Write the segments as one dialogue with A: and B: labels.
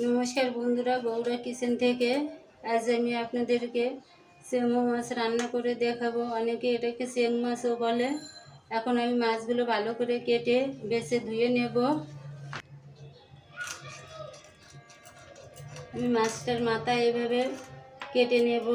A: নমস্কার বন্ধুরা, বৌরা কিচেন থেকে আজ আমি আপনাদেরকে চেংমা মাছ রান্না করে দেখাবো। অনেকে এটাকে চেং মাছও বলে। এখন আমি মাছগুলো ভালো করে কেটে বেছে ধুয়ে নেব। আমি মাছটার মাথা এভাবে কেটে নেব।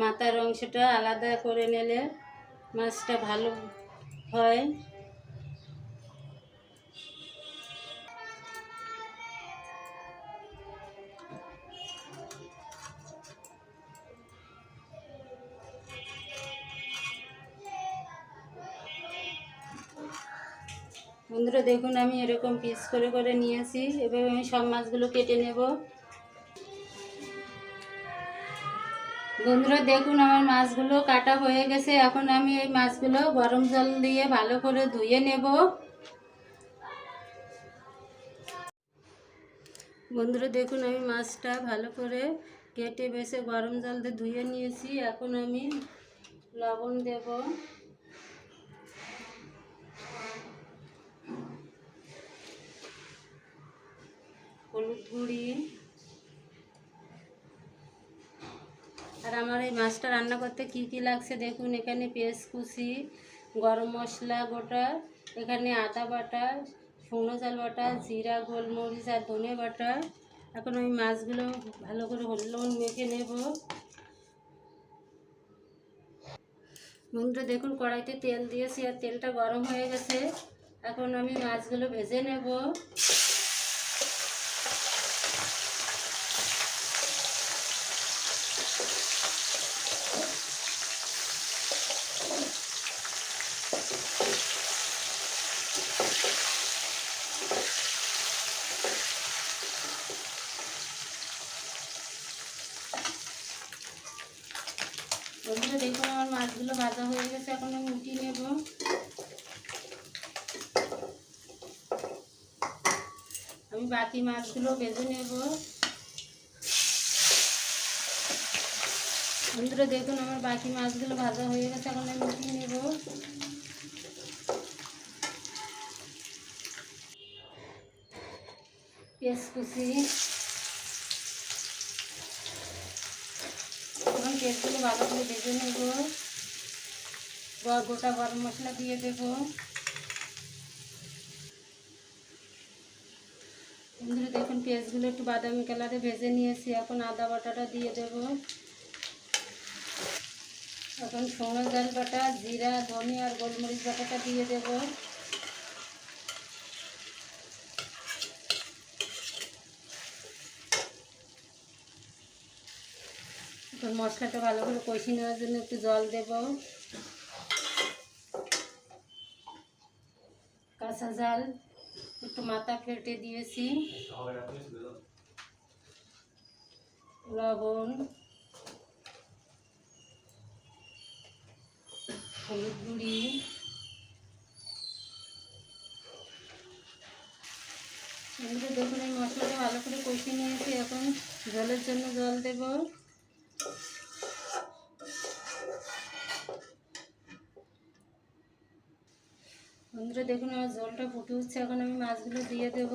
A: মাথার অংশটা আলাদা করে নিলে মাছটা ভালো হয়। বন্ধুরা দেখুন, আমি এরকম পিস করে করে নিয়েছি। এভাবে আমি সব মাছগুলো কেটে নেব। বন্ধুরা দেখুন, আমার মাছগুলো কাটা হয়ে গেছে। এখন আমি এই মাছগুলো গরম জল দিয়ে ভালো করে ধুয়ে নেব। বন্ধুরা দেখুন, আমি মাছটা ভালো করে কেটে বেছে গরম জল দিয়ে ধুয়ে নিয়েছি। এখন আমি লবণ দেব, হলুদ গুঁড়ি, আর আমার এই মাছটা রান্না করতে কি কি লাগছে দেখুন। এখানে পেঁয়াজ কুচি, গরম মশলা গোটা, এখানে আদা বাটা, শুকনো ঝাল বাটা, জিরা, গোলমরিচ আর ধনে বাটা। এখন আমি মাছগুলো ভালো করে হলুদ লবণ মেখে নেব। বন্ধুরা দেখুন, কড়াইতে তেল দিয়েছি আর তেলটা গরম হয়ে গেছে। এখন আমি মাছগুলো ভেজে নেব। বন্ধুরা দেখুন, আমার মাছগুলো ভাজা হয়ে গেছে। এখন আমি উঠিয়ে নেব। আমি বাকি মাছগুলো ভেজে নেব। বন্ধুরা দেখুন, আমার বাকি মাছগুলো ভাজা হয়ে গেছে। এখন আমি উঠিয়ে নেব। পেঁয়াজ কুচি, এখন পেঁয়াজগুলো ভালো করে ভেজে নেব। গোটা গরম মশলা দিয়ে দেব। বন্ধুরা দেখুন, পেঁয়াজগুলো একটু বাদামি কালারে ভেজে নিয়েছি। এখন আদা বাটাটা দিয়ে দেব। এখন শুকনো ঝাল বাটা, জিরা, ধনে আর গোলমরিচ বাটাটা দিয়ে দেব। এখন মশলাটা ভালো করে কষিয়ে নেওয়ার জন্য একটু জল দেব। কাঁচা ঝাল একটু মাথা ফেটে দিয়েছি, লবণ, হলুদ গুঁড়ি, দেখুন এই মশলাটা ভালো করে কষিয়ে নিয়েছি। এখন জলের জন্য জল দেব। বন্ধুরা দেখুন, আমার জলটা ফুটে উঠছে। এখন আমি মাছগুলো দিয়ে দেব।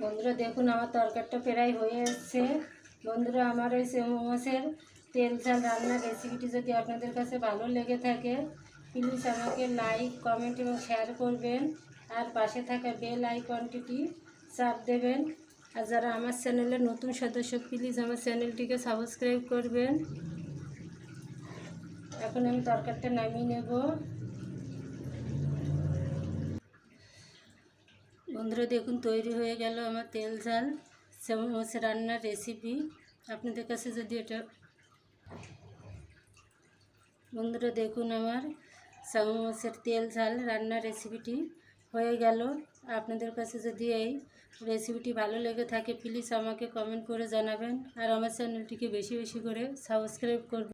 A: বন্ধুরা দেখুন, আমার তরকারিটা প্রায় হয়ে এসছে। বন্ধুরা, আমার এই চেংমা মাছের তেল ঝাল রান্নার রেসিপিটি যদি আপনাদের কাছে ভালো লেগে থাকে, প্লিজ আমাকে লাইক, কমেন্ট এবং শেয়ার করবেন। আর পাশে থাকা বেল আইকনটি চাপ দেবেন। আর যারা আমার চ্যানেলের নতুন সদস্য, প্লিজ আমার চ্যানেলটিকে সাবস্ক্রাইব করবেন। এখন আমি তরকারিটা নামিয়ে নেব। বন্ধুরা দেখুন, তৈরি হয়ে গেল আমার তেল ঝাল চেংমা মাছের রান্নার রেসিপি। আপনাদের কাছে যদি এটা বন্ধুরা দেখুন, আমার চেংমা মাছের তেল ঝাল রান্নার রেসিপিটি হয়ে গেল। আপনাদের কাছে যদি এই রেসিপিটি ভালো লেগে থাকে, প্লিজ আমাকে কমেন্ট করে জানাবেন। আর আমার চ্যানেলটিকে বেশি বেশি করে সাবস্ক্রাইব করবেন।